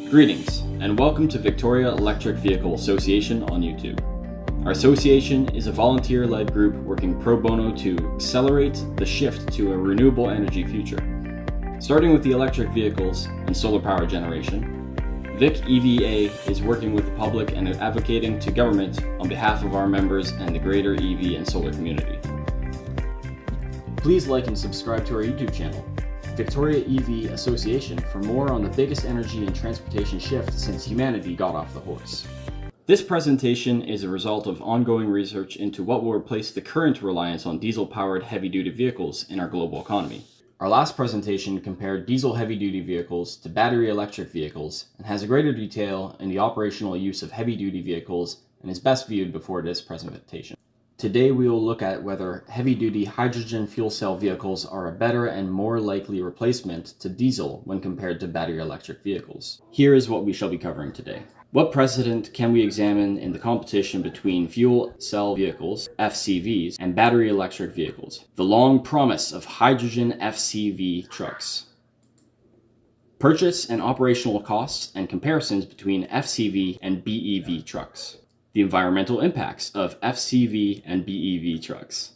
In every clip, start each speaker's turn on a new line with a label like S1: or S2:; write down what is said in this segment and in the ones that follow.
S1: Greetings, and welcome to Victoria Electric Vehicle Association on YouTube. Our association is a volunteer-led group working pro bono to accelerate the shift to a renewable energy future. Starting with the electric vehicles and solar power generation, Vic EVA is working with the public and advocating to government on behalf of our members and the greater EV and solar community. Please like and subscribe to our YouTube channel, Victoria EV Association, for more on the biggest energy and transportation shift since humanity got off the horse. This presentation is a result of ongoing research into what will replace the current reliance on diesel-powered heavy-duty vehicles in our global economy. Our last presentation compared diesel heavy-duty vehicles to battery electric vehicles and has a greater detail in the operational use of heavy-duty vehicles and is best viewed before this presentation. Today we will look at whether heavy-duty hydrogen fuel cell vehicles are a better and more likely replacement to diesel when compared to battery electric vehicles. Here is what we shall be covering today. What precedent can we examine in the competition between fuel cell vehicles, FCVs, and battery electric vehicles? The long promise of hydrogen FCV trucks. Purchase and operational costs and comparisons between FCV and BEV trucks. The environmental impacts of FCV and BEV trucks.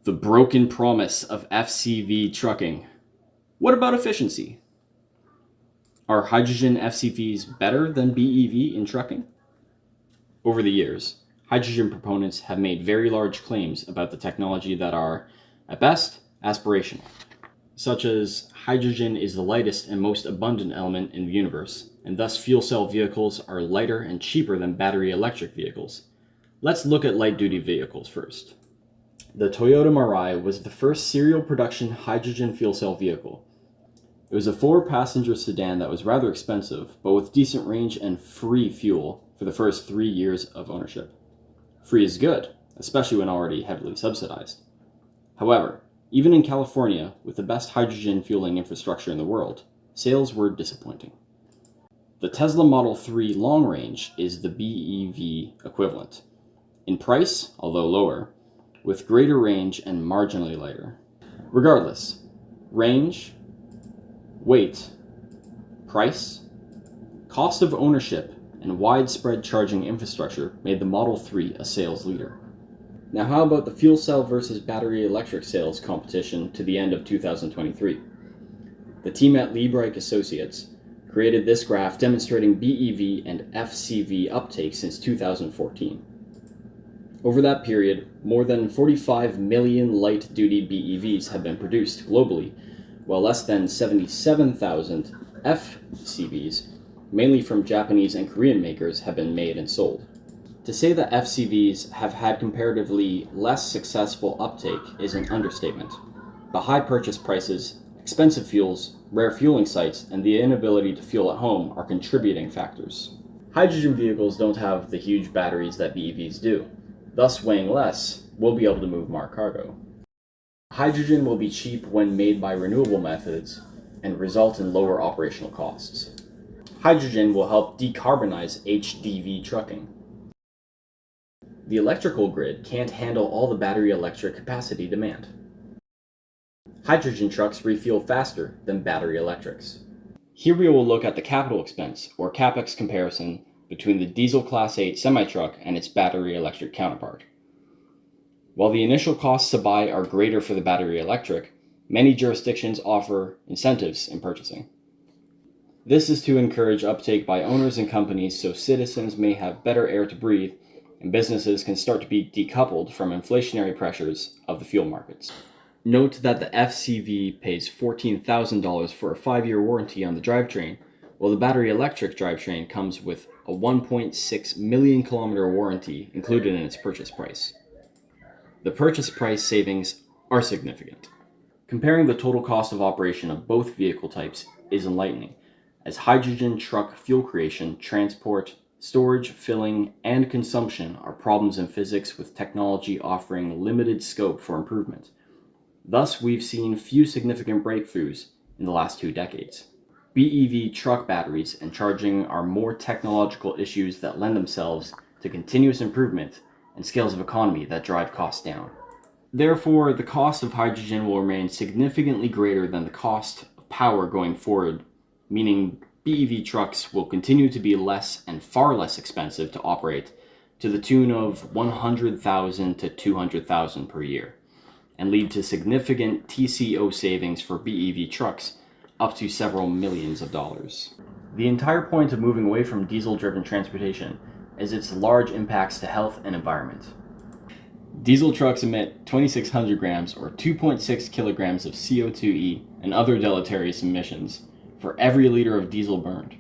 S1: The broken promise of FCV trucking. What about efficiency? Are hydrogen FCVs better than BEV in trucking? Over the years, hydrogen proponents have made very large claims about the technology that are, at best, aspirational, such as hydrogen is the lightest and most abundant element in the universe, and thus fuel cell vehicles are lighter and cheaper than battery electric vehicles. Let's look at light-duty vehicles first. The Toyota Mirai was the first serial production hydrogen fuel cell vehicle. It was a 4-passenger sedan that was rather expensive, but with decent range and free fuel for the first 3 years of ownership. Free is good, especially when already heavily subsidized. However, even in California, with the best hydrogen fueling infrastructure in the world, sales were disappointing. The Tesla Model 3 long range is the BEV equivalent. In price, although lower, with greater range and marginally lighter. Regardless, range, weight, price, cost of ownership, and widespread charging infrastructure made the Model 3 a sales leader. Now how about the fuel cell versus battery electric sales competition to the end of 2023? The team at Mirai Associates created this graph demonstrating BEV and FCV uptake since 2014. Over that period, more than 45 million light-duty BEVs have been produced globally, while less than 77,000 FCVs, mainly from Japanese and Korean makers, have been made and sold. To say that FCVs have had comparatively less successful uptake is an understatement. The high purchase prices, expensive fuels, rare fueling sites, and the inability to fuel at home are contributing factors. Hydrogen vehicles don't have the huge batteries that BEVs do, thus weighing less, will be able to move more cargo. Hydrogen will be cheap when made by renewable methods and result in lower operational costs. Hydrogen will help decarbonize HDV trucking. The electrical grid can't handle all the battery electric capacity demand. Hydrogen trucks refuel faster than battery electrics. Here we will look at the capital expense, or CapEx, comparison between the diesel Class 8 semi-truck and its battery electric counterpart. While the initial costs to buy are greater for the battery electric, many jurisdictions offer incentives in purchasing. This is to encourage uptake by owners and companies so citizens may have better air to breathe and businesses can start to be decoupled from inflationary pressures of the fuel markets. Note that the FCV pays $14,000 for a 5-year warranty on the drivetrain, while the battery electric drivetrain comes with a 1.6 million kilometer warranty included in its purchase price. The purchase price savings are significant. Comparing the total cost of operation of both vehicle types is enlightening, as hydrogen truck fuel creation, transport, storage, filling, and consumption are problems in physics, with technology offering limited scope for improvement. Thus, we've seen few significant breakthroughs in the last 2 decades. BEV truck batteries and charging are more technological issues that lend themselves to continuous improvement and scales of economy that drive costs down. Therefore, the cost of hydrogen will remain significantly greater than the cost of power going forward, meaning BEV trucks will continue to be less and far less expensive to operate, to the tune of $100,000 to $200,000 per year, and lead to significant TCO savings for BEV trucks up to several millions of dollars. The entire point of moving away from diesel-driven transportation is its large impacts to health and environment. Diesel trucks emit 2,600 grams or 2.6 kilograms of CO2e and other deleterious emissions for every liter of diesel burned.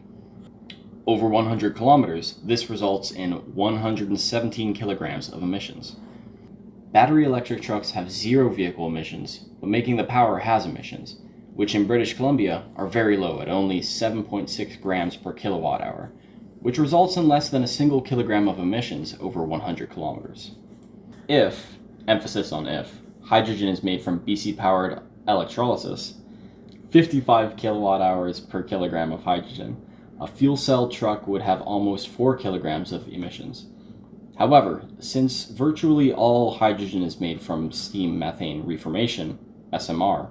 S1: Over 100 kilometers, this results in 117 kilograms of emissions. Battery electric trucks have zero vehicle emissions, but making the power has emissions, which in British Columbia are very low at only 7.6 grams per kilowatt hour, which results in less than a single kilogram of emissions over 100 kilometers. If, emphasis on if, hydrogen is made from BC-powered electrolysis, 55 kilowatt hours per kilogram of hydrogen, a fuel cell truck would have almost 4 kilograms of emissions. However, since virtually all hydrogen is made from steam methane reformation, SMR,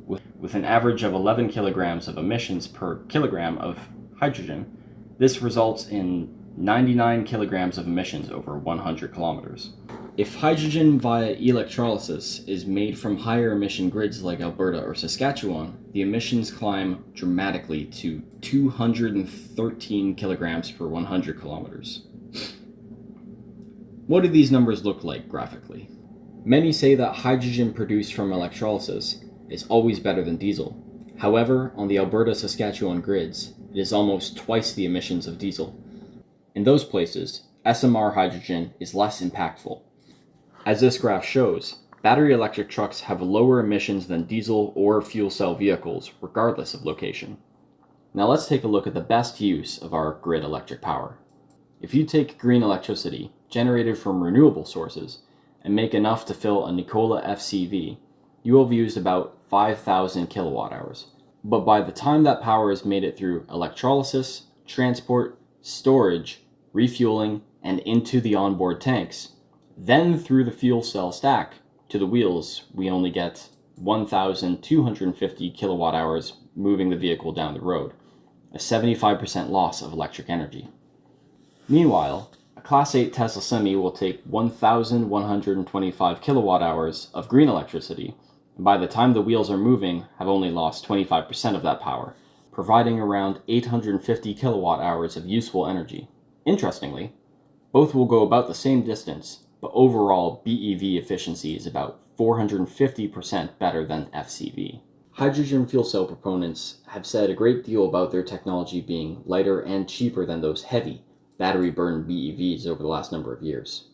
S1: with an average of 11 kilograms of emissions per kilogram of hydrogen, this results in 99 kilograms of emissions over 100 kilometers. If hydrogen via electrolysis is made from higher emission grids like Alberta or Saskatchewan, the emissions climb dramatically to 213 kilograms per 100 kilometers. What do these numbers look like graphically? Many say that hydrogen produced from electrolysis is always better than diesel. However, on the Alberta-Saskatchewan grids, it is almost twice the emissions of diesel. In those places, SMR hydrogen is less impactful. As this graph shows, battery electric trucks have lower emissions than diesel or fuel cell vehicles, regardless of location. Now let's take a look at the best use of our grid electric power. If you take green electricity, generated from renewable sources, and make enough to fill a Nikola FCV, you will have used about 5,000 kilowatt hours. But by the time that power has made it through electrolysis, transport, storage, refueling, and into the onboard tanks, then through the fuel cell stack to the wheels, we only get 1,250 kilowatt hours moving the vehicle down the road, a 75% loss of electric energy. Meanwhile, a Class 8 Tesla Semi will take 1,125 kilowatt hours of green electricity, and by the time the wheels are moving, have only lost 25% of that power, providing around 850 kilowatt hours of useful energy. Interestingly, both will go about the same distance, but overall BEV efficiency is about 450% better than FCV. Hydrogen fuel cell proponents have said a great deal about their technology being lighter and cheaper than those heavy, battery-burning BEVs over the last number of years.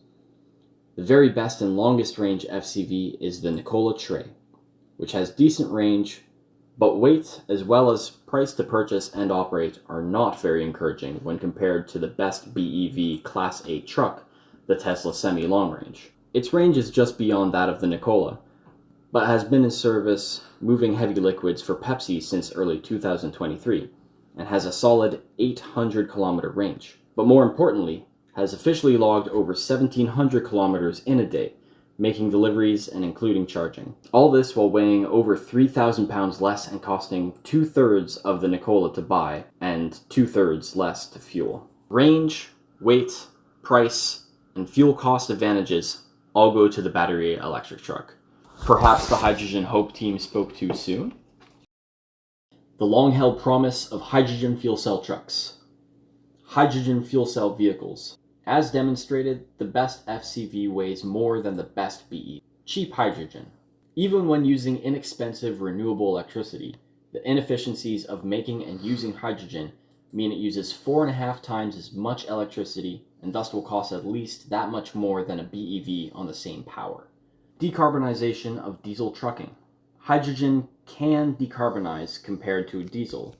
S1: The very best and longest range FCV is the Nikola Tre, which has decent range, but weight as well as price to purchase and operate are not very encouraging when compared to the best BEV Class 8 truck, the Tesla Semi Long Range. Its range is just beyond that of the Nikola, but has been in service moving heavy liquids for Pepsi since early 2023, and has a solid 800 kilometer range. But more importantly, has officially logged over 1,700 kilometers in a day, making deliveries and including charging. All this while weighing over 3,000 pounds less and costing 2/3 of the Nikola to buy and 2/3 less to fuel. Range, weight, price, and fuel cost advantages all go to the battery electric truck. Perhaps the hydrogen hope team spoke too soon? The long-held promise of hydrogen fuel cell trucks. Hydrogen fuel cell vehicles. As demonstrated, the best FCV weighs more than the best BE. Cheap hydrogen. Even when using inexpensive renewable electricity, the inefficiencies of making and using hydrogen mean it uses 4.5 times as much electricity and thus will cost at least that much more than a BEV on the same power. Decarbonization of diesel trucking. Hydrogen can decarbonize compared to diesel,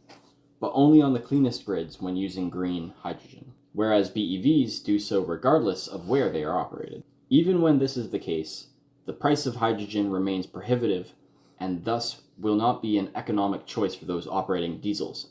S1: but only on the cleanest grids when using green hydrogen, whereas BEVs do so regardless of where they are operated. Even when this is the case, the price of hydrogen remains prohibitive and thus will not be an economic choice for those operating diesels.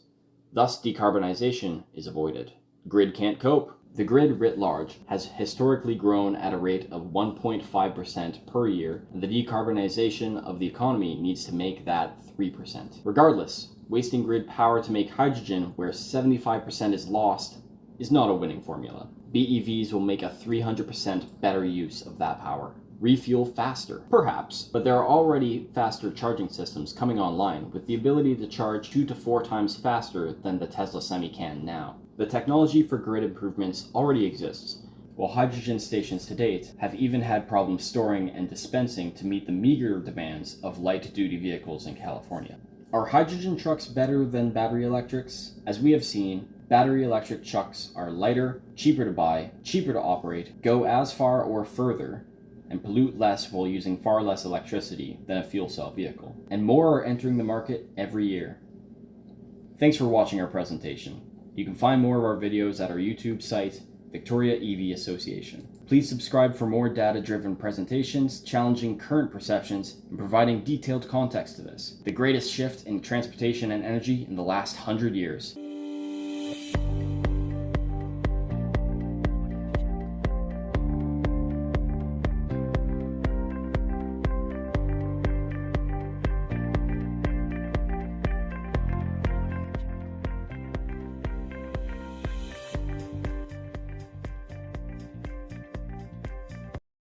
S1: Thus, decarbonization is avoided. Grid can't cope. The grid writ large has historically grown at a rate of 1.5% per year, and the decarbonization of the economy needs to make that 3%. Regardless, Wasting grid power to make hydrogen where 75% is lost is not a winning formula. BEVs will make a 300% better use of that power. Refuel faster, perhaps, but there are already faster charging systems coming online with the ability to charge 2 to 4 times faster than the Tesla Semi can now. The technology for grid improvements already exists, while hydrogen stations to date have even had problems storing and dispensing to meet the meager demands of light-duty vehicles in California. Are hydrogen trucks better than battery electrics? As we have seen, battery electric trucks are lighter, cheaper to buy, cheaper to operate, go as far or further, and pollute less while using far less electricity than a fuel cell vehicle. And more are entering the market every year. Thanks for watching our presentation. You can find more of our videos at our YouTube site, Victoria EV Association. Please subscribe for more data-driven presentations, challenging current perceptions, and providing detailed context to this, the greatest shift in transportation and energy in the last 100 years.